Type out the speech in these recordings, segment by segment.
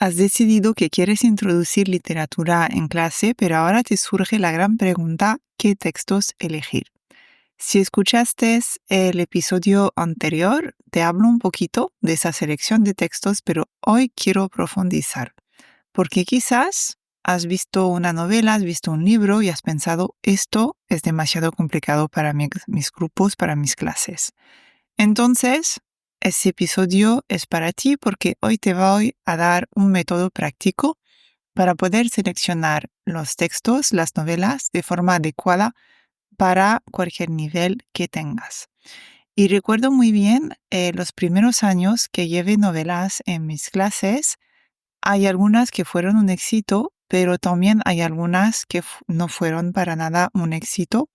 Has decidido que quieres introducir literatura en clase, pero ahora te surge la gran pregunta: ¿qué textos elegir? Si escuchaste el episodio anterior, te hablo un poquito de esa selección de textos, pero hoy quiero profundizar, porque quizás has visto una novela, has visto un libro y has pensado: esto es demasiado complicado para mis grupos, para mis clases. Entonces, ese episodio es para ti porque hoy te voy a dar un método práctico para poder seleccionar los textos, las novelas, de forma adecuada para cualquier nivel que tengas. Y recuerdo muy bien los primeros años que llevé novelas en mis clases. Hay algunas que fueron un éxito, pero también hay algunas que no fueron para nada un éxito.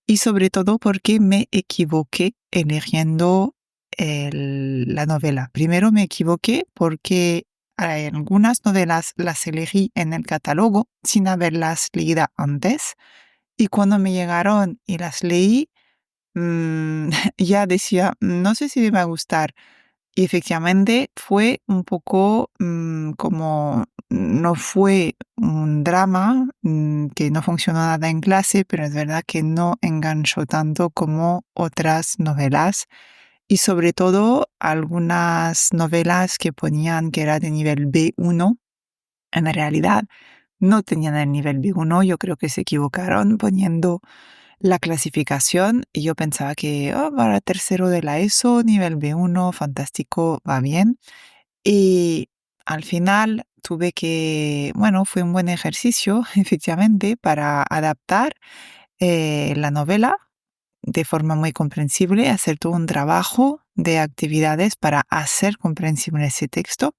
Y sobre todo porque me equivoqué eligiendo la novela. Primero me equivoqué porque algunas novelas las elegí en el catálogo sin haberlas leído antes. Y cuando me llegaron y las leí, ya decía: no sé si me va a gustar. Y efectivamente fue un poco como, no fue un drama, que no funcionó nada en clase, pero es verdad que no enganchó tanto como otras novelas. Y sobre todo algunas novelas que ponían que era de nivel B1, en realidad no tenían el nivel B1. Yo creo que se equivocaron poniendo la clasificación y yo pensaba que para tercero de la ESO, nivel B1, fantástico, va bien. Y al final fue un buen ejercicio, efectivamente, para adaptar la novela de forma muy comprensible, hacer todo un trabajo de actividades para hacer comprensible ese texto,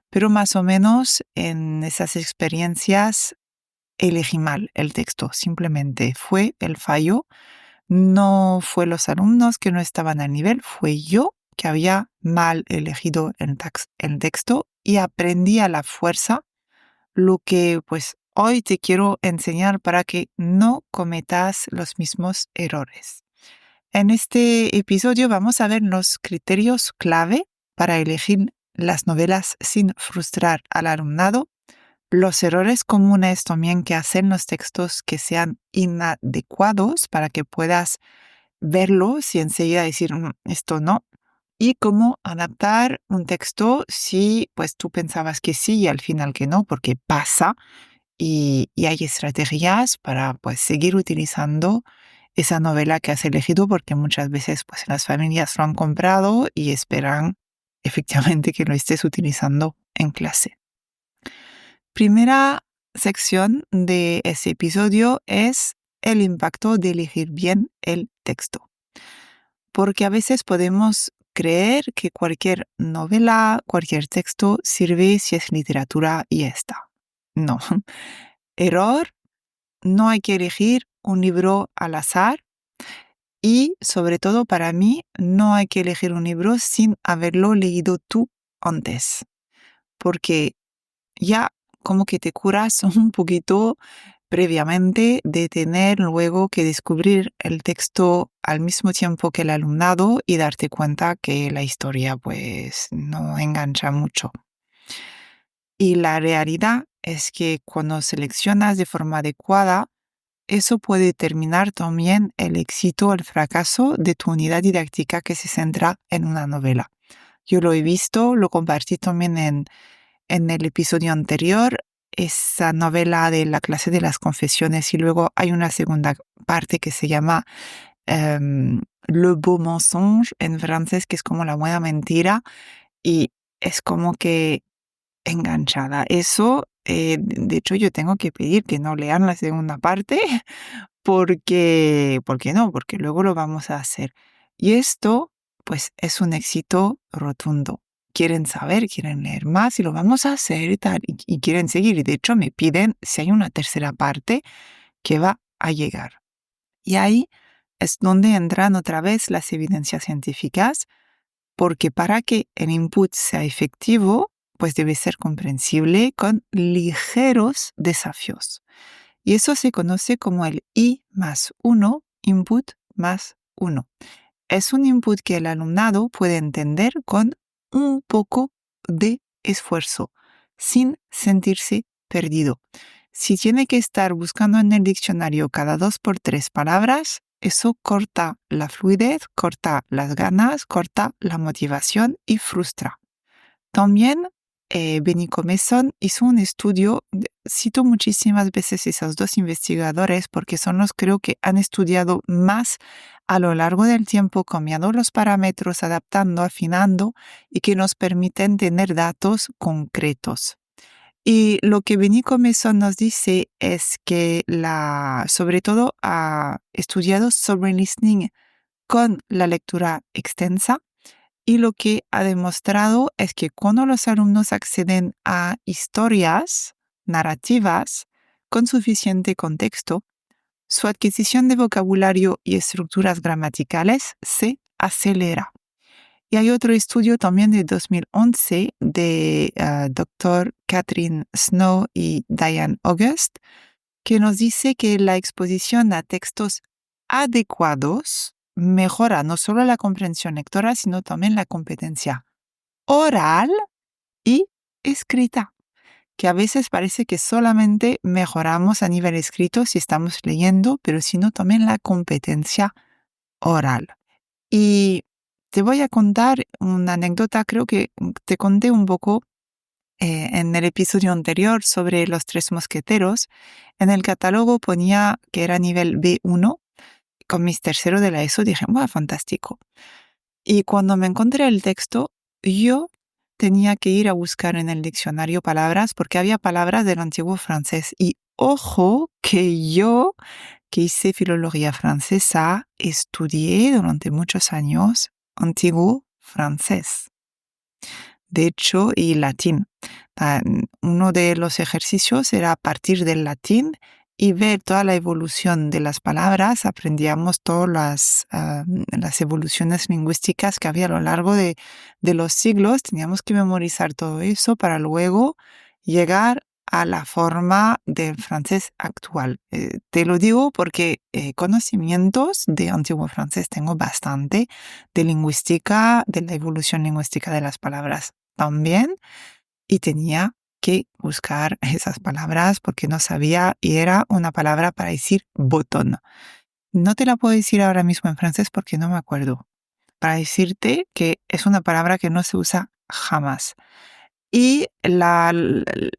pero más o menos en esas experiencias elegí mal el texto, simplemente fue el fallo. No fue los alumnos que no estaban al nivel, fue yo que había mal elegido el texto y aprendí a la fuerza lo que pues hoy te quiero enseñar para que no cometas los mismos errores. En este episodio vamos a ver los criterios clave para elegir las novelas sin frustrar al alumnado, los errores comunes también que hacen los textos que sean inadecuados para que puedas verlos y enseguida decir: esto no", y cómo adaptar un texto si pues tú pensabas que sí y al final que no, porque pasa, y hay estrategias para pues seguir utilizando esa novela que has elegido, porque muchas veces pues las familias lo han comprado y esperan efectivamente que lo estés utilizando en clase. Primera sección de ese episodio es el impacto de elegir bien el texto. Porque a veces podemos creer que cualquier novela, cualquier texto sirve si es literatura y ya está. No. Error, no hay que elegir un libro al azar y, sobre todo para mí, no hay que elegir un libro sin haberlo leído tú antes. Porque ya como que te curas un poquito previamente de tener luego que descubrir el texto al mismo tiempo que el alumnado y darte cuenta que la historia pues no engancha mucho. Y la realidad es que cuando seleccionas de forma adecuada, eso puede determinar también el éxito o el fracaso de tu unidad didáctica que se centra en una novela. Yo lo he visto, lo compartí también en el episodio anterior, esa novela de la clase de las confesiones, y luego hay una segunda parte que se llama Le Beau Mensonge en francés, que es como la buena mentira, y es como que enganchada. Eso, de hecho, yo tengo que pedir que no lean la segunda parte porque luego lo vamos a hacer. Y esto, pues, es un éxito rotundo. Quieren saber, quieren leer más y lo vamos a hacer y tal, y quieren seguir. Y de hecho me piden si hay una tercera parte que va a llegar. Y ahí es donde entran otra vez las evidencias científicas, porque para que el input sea efectivo, pues debe ser comprensible con ligeros desafíos. Y eso se conoce como el I+1, input más 1. Es un input que el alumnado puede entender con un poco de esfuerzo, sin sentirse perdido. Si tiene que estar buscando en el diccionario cada 2 por 3 palabras, eso corta la fluidez, corta las ganas, corta la motivación y frustra. También Benny Mason hizo un estudio, cito muchísimas veces esos dos investigadores porque son los creo que han estudiado más a lo largo del tiempo, cambiando los parámetros, adaptando, afinando y que nos permiten tener datos concretos. Y lo que Benny Mason nos dice es que sobre todo ha estudiado sobre listening con la lectura extensa y lo que ha demostrado es que cuando los alumnos acceden a historias narrativas con suficiente contexto, su adquisición de vocabulario y estructuras gramaticales se acelera. Y hay otro estudio también de 2011 de Dr. Catherine Snow y Diane August, que nos dice que la exposición a textos adecuados mejora no solo la comprensión lectora, sino también la competencia oral y escrita, que a veces parece que solamente mejoramos a nivel escrito si estamos leyendo, pero sino también la competencia oral. Y te voy a contar una anécdota, creo que te conté un poco en el episodio anterior sobre los tres mosqueteros. En el catálogo ponía que era nivel B1. Con mis terceros de la ESO dije, ¡wow, fantástico! Y cuando me encontré el texto, yo tenía que ir a buscar en el diccionario palabras porque había palabras del antiguo francés. Y ojo que yo, que hice filología francesa, estudié durante muchos años antiguo francés. De hecho, y latín. Uno de los ejercicios era partir del latín y ver toda la evolución de las palabras. Aprendíamos todas las evoluciones lingüísticas que había a lo largo de los siglos. Teníamos que memorizar todo eso para luego llegar a la forma del francés actual. Te lo digo porque conocimientos de antiguo francés tengo bastante, de lingüística, de la evolución lingüística de las palabras también, y tenía que buscar esas palabras porque no sabía, y era una palabra para decir botón. No te la puedo decir ahora mismo en francés porque no me acuerdo. Para decirte que es una palabra que no se usa jamás. Y la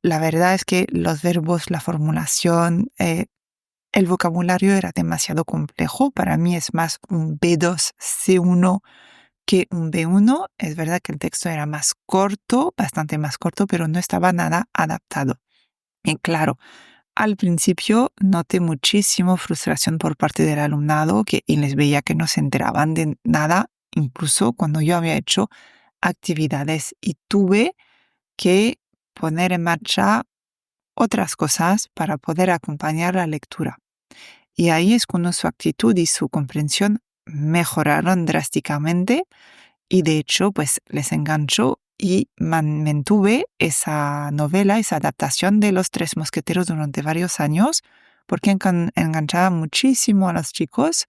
verdad es que los verbos, la formulación, el vocabulario era demasiado complejo. Para mí es más un B2, C1 que un B1. Es verdad que el texto era más corto, bastante más corto, pero no estaba nada adaptado. Y claro, al principio noté muchísimo frustración por parte del alumnado y les veía que no se enteraban de nada, incluso cuando yo había hecho actividades, y tuve que poner en marcha otras cosas para poder acompañar la lectura. Y ahí es cuando su actitud y su comprensión mejoraron drásticamente y de hecho pues les enganchó y mantuve esa novela, esa adaptación de Los Tres Mosqueteros durante varios años porque enganchaba muchísimo a los chicos,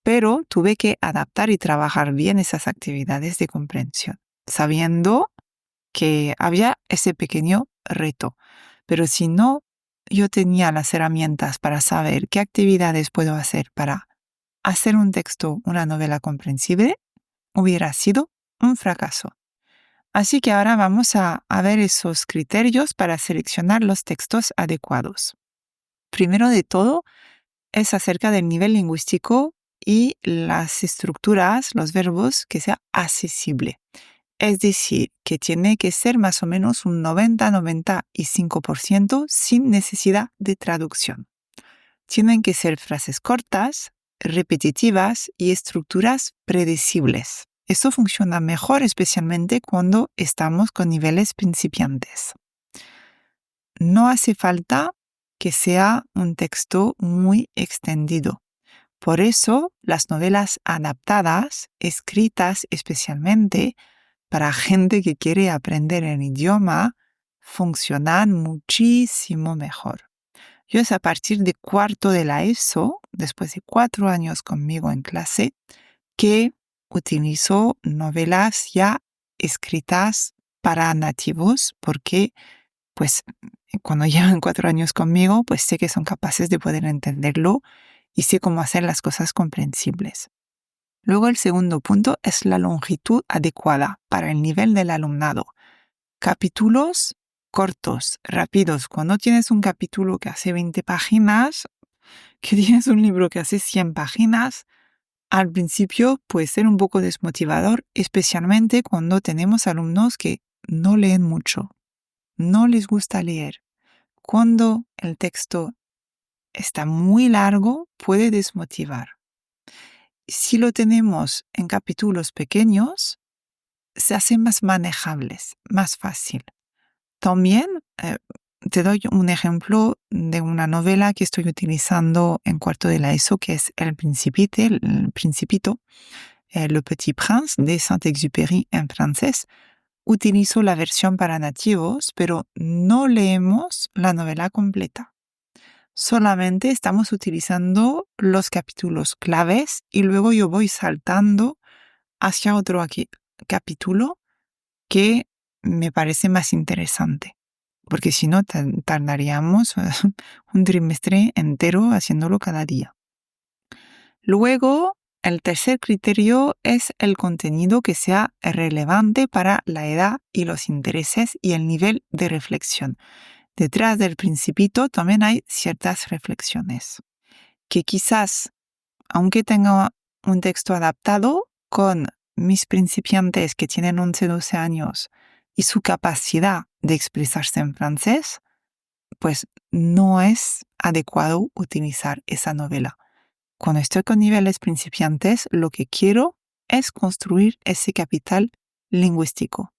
pero tuve que adaptar y trabajar bien esas actividades de comprensión, sabiendo que había ese pequeño reto. Pero si no, yo tenía las herramientas para saber qué actividades puedo hacer para hacer un texto, una novela comprensible, hubiera sido un fracaso. Así que ahora vamos a ver esos criterios para seleccionar los textos adecuados. Primero de todo, es acerca del nivel lingüístico y las estructuras, los verbos, que sea accesible. Es decir, que tiene que ser más o menos un 90-95% sin necesidad de traducción. Tienen que ser frases cortas, repetitivas y estructuras predecibles. Esto funciona mejor especialmente cuando estamos con niveles principiantes. No hace falta que sea un texto muy extendido. Por eso, las novelas adaptadas, escritas especialmente para gente que quiere aprender el idioma, funcionan muchísimo mejor. Yo es a partir de cuarto de la ESO, después de 4 años conmigo en clase, que utilizo novelas ya escritas para nativos porque pues cuando llevan 4 años conmigo, pues sé que son capaces de poder entenderlo y sé cómo hacer las cosas comprensibles. Luego el segundo punto es la longitud adecuada para el nivel del alumnado. Capítulos cortos, rápidos. Cuando tienes un capítulo que hace 20 páginas, que tienes un libro que hace 100 páginas, al principio puede ser un poco desmotivador, especialmente cuando tenemos alumnos que no leen mucho, no les gusta leer. Cuando el texto está muy largo, puede desmotivar. Si lo tenemos en capítulos pequeños, se hacen más manejables, más fácil. También te doy un ejemplo de una novela que estoy utilizando en cuarto de la ESO, que es El Principito, Le Petit Prince de Saint-Exupéry en francés. Utilizo la versión para nativos, pero no leemos la novela completa. Solamente estamos utilizando los capítulos claves y luego yo voy saltando hacia otro capítulo que me parece más interesante, porque si no tardaríamos un trimestre entero haciéndolo cada día. Luego, el tercer criterio es el contenido que sea relevante para la edad y los intereses y el nivel de reflexión. Detrás del Principito también hay ciertas reflexiones que quizás, aunque tenga un texto adaptado con mis principiantes que tienen 11, 12 años y su capacidad de expresarse en francés, pues no es adecuado utilizar esa novela. Cuando estoy con niveles principiantes, lo que quiero es construir ese capital lingüístico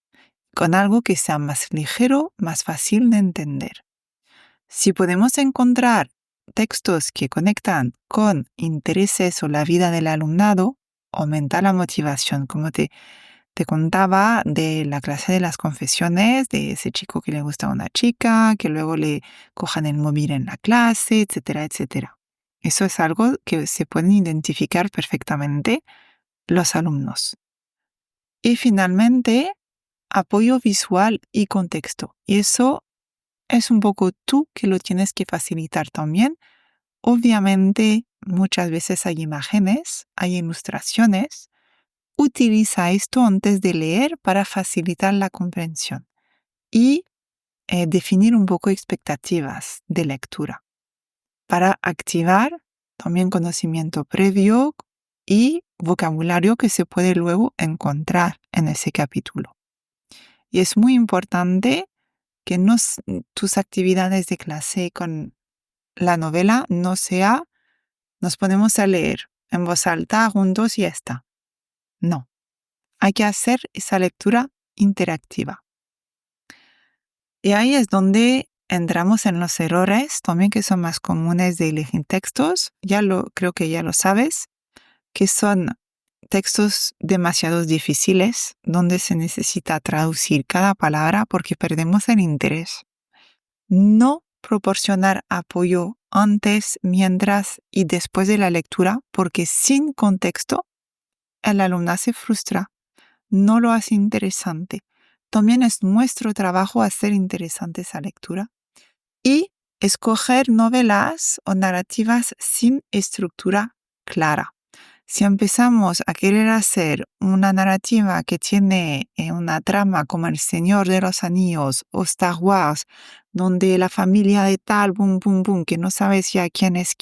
con algo que sea más ligero, más fácil de entender. Si podemos encontrar textos que conectan con intereses o la vida del alumnado, aumenta la motivación. Como te contaba de la clase de las confesiones, de ese chico que le gusta a una chica, que luego le cojan el móvil en la clase, etcétera, etcétera. Eso es algo que se pueden identificar perfectamente los alumnos. Y finalmente, apoyo visual y contexto. Y eso es un poco tú que lo tienes que facilitar también. Obviamente, muchas veces hay imágenes, hay ilustraciones. Utiliza esto antes de leer para facilitar la comprensión y definir un poco expectativas de lectura para activar también conocimiento previo y vocabulario que se puede luego encontrar en ese capítulo. Y es muy importante que tus actividades de clase con la novela no sea nos ponemos a leer en voz alta juntos y ya está. No, hay que hacer esa lectura interactiva. Y ahí es donde entramos en los errores también que son más comunes de elegir textos. Creo que ya lo sabes, que son textos demasiado difíciles donde se necesita traducir cada palabra porque perdemos el interés. No proporcionar apoyo antes, mientras y después de la lectura, porque sin contexto el alumno se frustra, no lo hace interesante. También es nuestro trabajo hacer interesante esa lectura y escoger novelas o narrativas sin estructura clara. Si empezamos a querer hacer una narrativa que tiene una trama como El Señor de los Anillos o Star Wars, donde la familia de tal, boom, boom, boom, que no sabes ya quién es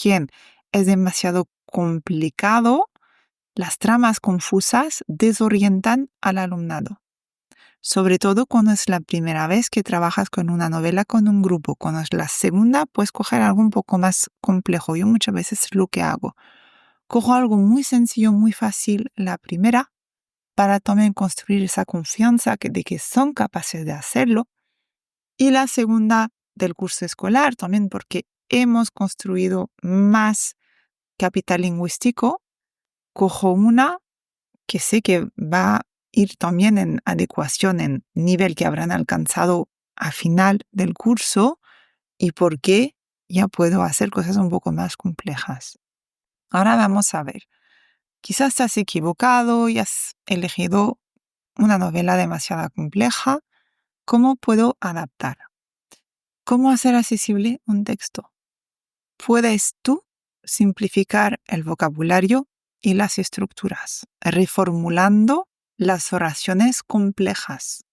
demasiado complicado, las tramas confusas desorientan al alumnado. Sobre todo cuando es la primera vez que trabajas con una novela con un grupo. Cuando es la segunda, puedes coger algo un poco más complejo. Yo muchas veces es lo que hago. Cojo algo muy sencillo, muy fácil la primera, para también construir esa confianza de que son capaces de hacerlo. Y la segunda del curso escolar también porque hemos construido más capital lingüístico. Cojo una que sé que va a ir también en adecuación, en nivel que habrán alcanzado a final del curso y porque ya puedo hacer cosas un poco más complejas. Ahora vamos a ver. Quizás te has equivocado y has elegido una novela demasiado compleja. ¿Cómo puedo adaptar? ¿Cómo hacer accesible un texto? Puedes tú simplificar el vocabulario y las estructuras, reformulando las oraciones complejas.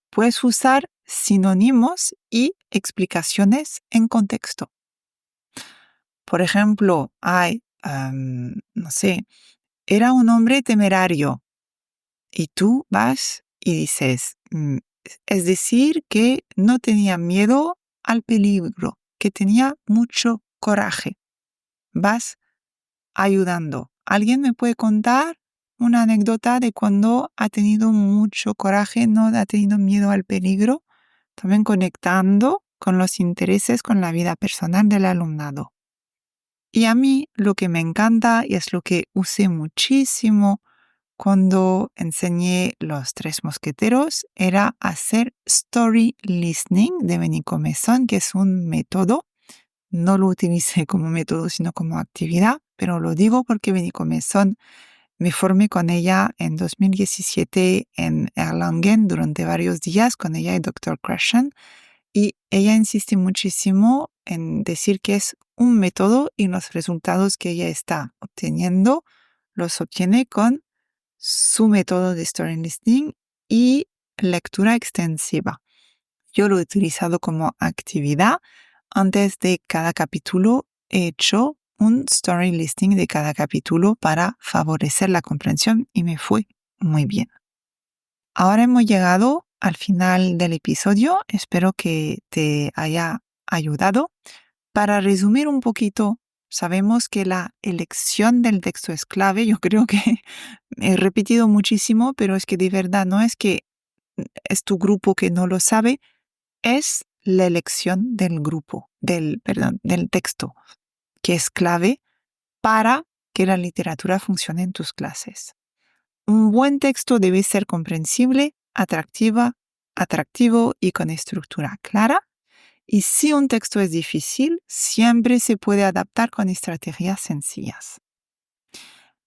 Puedes usar sinónimos y explicaciones en contexto. Por ejemplo, no sé, era un hombre temerario y tú vas y dices, es decir, que no tenía miedo al peligro, que tenía mucho coraje. Vas ayudando. ¿Alguien me puede contar una anécdota de cuando ha tenido mucho coraje, no ha tenido miedo al peligro? También conectando con los intereses, con la vida personal del alumnado. Y a mí lo que me encanta y es lo que usé muchísimo cuando enseñé Los Tres Mosqueteros era hacer story listening de Benny Comezón, que es un método. No lo utilicé como método, sino como actividad, pero lo digo porque Benny Comezón me formé con ella en 2017 en Erlangen durante varios días con ella y Dr. Krashen. Y ella insiste muchísimo en decir que es un método y los resultados que ella está obteniendo los obtiene con su método de story listening y lectura extensiva. Yo lo he utilizado como actividad. Antes de cada capítulo he hecho un story listening de cada capítulo para favorecer la comprensión y me fue muy bien. Ahora hemos llegado al final del episodio. Espero que te haya ayudado. Para resumir un poquito, sabemos que la elección del texto es clave. Yo creo que he repetido muchísimo, pero es que de verdad no es que es tu grupo que no lo sabe, es la elección del del texto, que es clave para que la literatura funcione en tus clases. Un buen texto debe ser comprensible, atractivo y con estructura clara. Y si un texto es difícil, siempre se puede adaptar con estrategias sencillas.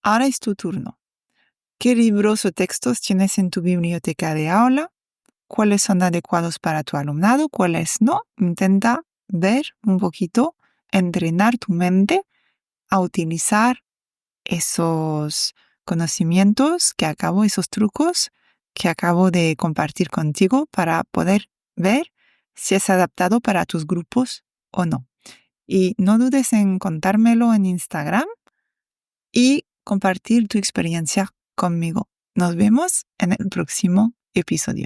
Ahora es tu turno. ¿Qué libros o textos tienes en tu biblioteca de aula? ¿Cuáles son adecuados para tu alumnado? ¿Cuáles no? Intenta ver un poquito, entrenar tu mente a utilizar esos conocimientos esos trucos que acabo de compartir contigo para poder ver si es adaptado para tus grupos o no. Y no dudes en contármelo en Instagram y compartir tu experiencia conmigo. Nos vemos en el próximo episodio.